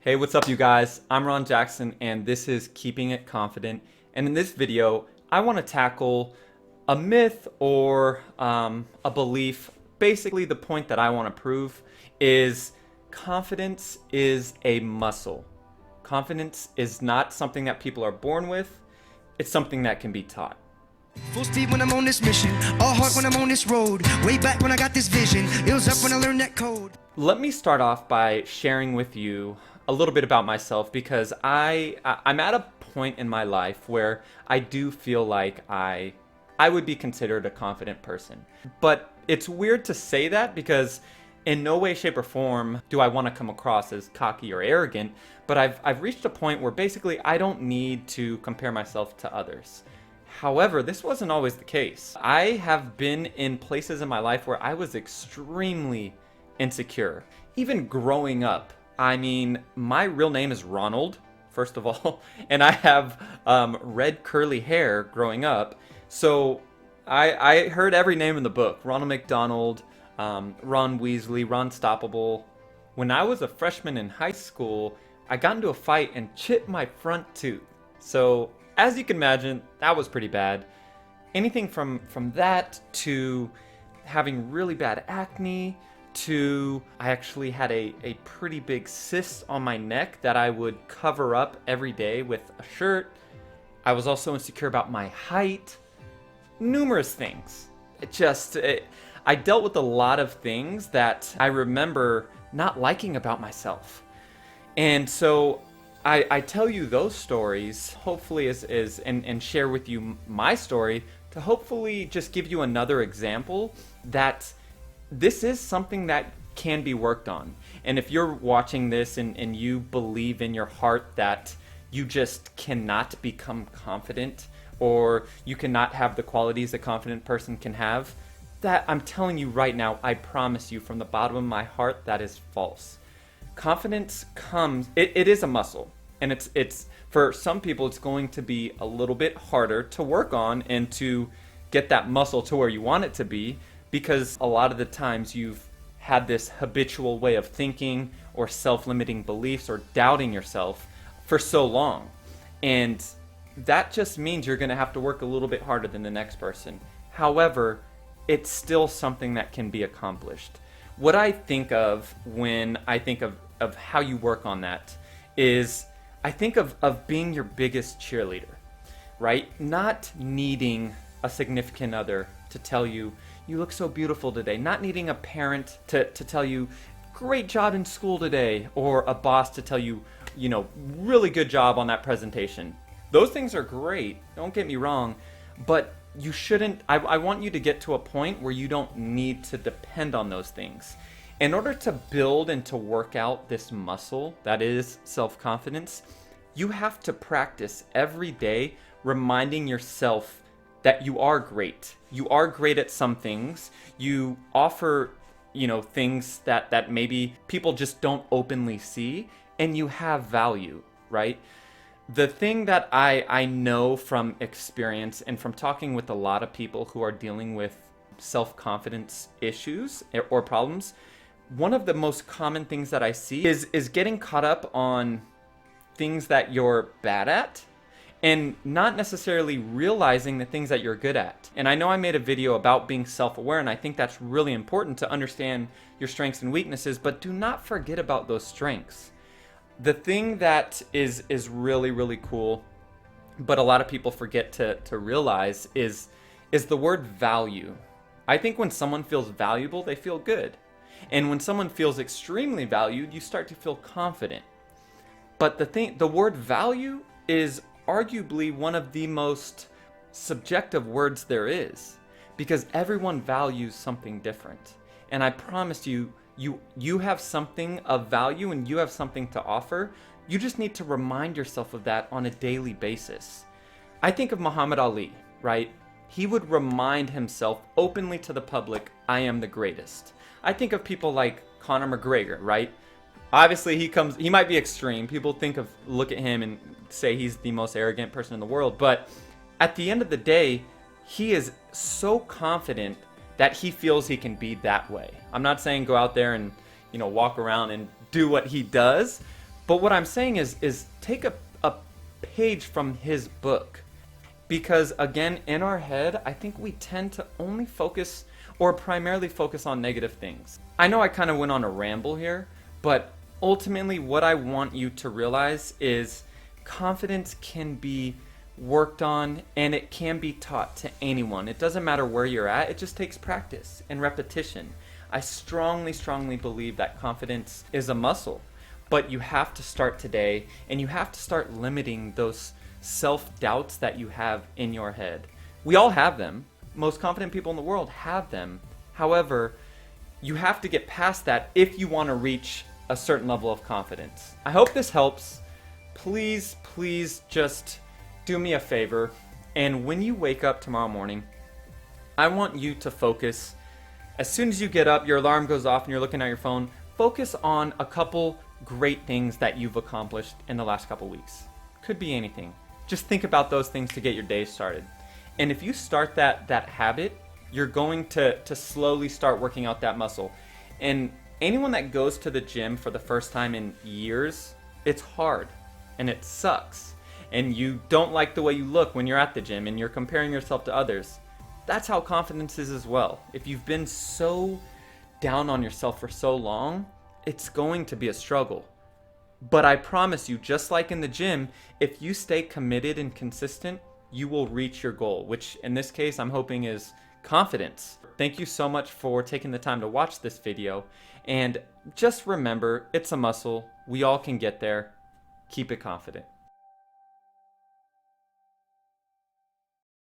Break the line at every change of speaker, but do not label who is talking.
Hey, what's up, you guys? I'm Ron Jackson, and this is Keeping It Confident. And in this video, I want to tackle a myth or a belief. Basically, the point that I want to prove is confidence is a muscle. Confidence is not something that people are born with, it's something that can be taught.
Full speed when I'm on this mission, all heart when I'm on this road. Way back when I got this vision, it was up when I learned that code.
Let me start off by sharing with you a little bit about myself, because I'm at a point in my life where I do feel like I would be considered a confident person. But it's weird to say that, because in no way, shape, or form do I want to come across as cocky or arrogant, but I've reached a point where basically I don't need to compare myself to others. However, this wasn't always the case. I have been in places in my life where I was extremely insecure. Even growing up, I mean, my real name is Ronald, first of all, and I have red curly hair growing up. So I heard every name in the book: Ronald McDonald, Ron Weasley, Ron Stoppable. When I was a freshman in high school, I got into a fight and chipped my front tooth. So as you can imagine, that was pretty bad. Anything from that to having really bad acne, to I actually had a pretty big cyst on my neck that I would cover up every day with a shirt. I was also insecure about my height. Numerous things. I dealt with a lot of things that I remember not liking about myself. And so I tell you those stories, hopefully, and share with you my story to hopefully just give you another example that this is something that can be worked on. And if you're watching this and you believe in your heart that you just cannot become confident, or you cannot have the qualities a confident person can have, that I'm telling you right now, I promise you from the bottom of my heart, that is false. Confidence comes, it is a muscle. And it's for some people, it's going to be a little bit harder to work on and to get that muscle to where you want it to be, because a lot of the times you've had this habitual way of thinking or self-limiting beliefs or doubting yourself for so long. And that just means you're going to have to work a little bit harder than the next person. However, it's still something that can be accomplished. What I think of when I think of how you work on that is, I think of being your biggest cheerleader, right? Not needing a significant other to tell you, you look so beautiful today. Not needing a parent to tell you, great job in school today. Or a boss to tell you, really good job on that presentation. Those things are great, don't get me wrong, but you shouldn't, I want you to get to a point where you don't need to depend on those things. In order to build and to work out this muscle that is self-confidence, you have to practice every day reminding yourself that you are great. You are great at some things. You offer, things that maybe people just don't openly see, and you have value, right? The thing that I know from experience and from talking with a lot of people who are dealing with self-confidence issues or problems, one of the most common things that I see is getting caught up on things that you're bad at and not necessarily realizing the things that you're good at. And I know I made a video about being self-aware, and I think that's really important to understand your strengths and weaknesses, but do not forget about those strengths. The thing that is really, really cool, but a lot of people forget to realize is the word value. I think when someone feels valuable, they feel good. And when someone feels extremely valued, you start to feel confident. But the word value is arguably one of the most subjective words there is, because everyone values something different. And I promise you, you have something of value and you have something to offer. You just need to remind yourself of that on a daily basis. I think of Muhammad Ali, right? He would remind himself openly to the public, I am the greatest. I think of people like Conor McGregor, right? Obviously he might be extreme. People look at him and say he's the most arrogant person in the world, but at the end of the day, he is so confident that he feels he can be that way. I'm not saying go out there and, walk around and do what he does, But what I'm saying is take a page from his book. Because again, in our head, I think we tend to only focus or primarily focus on negative things. I know I kind of went on a ramble here, but ultimately what I want you to realize is confidence can be worked on and it can be taught to anyone. It doesn't matter where you're at, it just takes practice and repetition. I strongly, strongly believe that confidence is a muscle, but you have to start today and you have to start limiting those self-doubts that you have in your head. We all have them. Most confident people in the world have them. However, you have to get past that if you want to reach a certain level of confidence. I hope this helps. Please, please just do me a favor. And when you wake up tomorrow morning, I want you to focus. As soon as you get up, your alarm goes off and you're looking at your phone, focus on a couple great things that you've accomplished in the last couple weeks. Could be anything. Just think about those things to get your day started. And if you start that habit, you're going to slowly start working out that muscle. And anyone that goes to the gym for the first time in years, it's hard and it sucks. And you don't like the way you look when you're at the gym and you're comparing yourself to others. That's how confidence is as well. If you've been so down on yourself for so long, it's going to be a struggle. But I promise you, just like in the gym, if you stay committed and consistent, you will reach your goal, which in this case I'm hoping is confidence. Thank you so much for taking the time to watch this video. And just remember, it's a muscle. We all can get there. Keep it confident.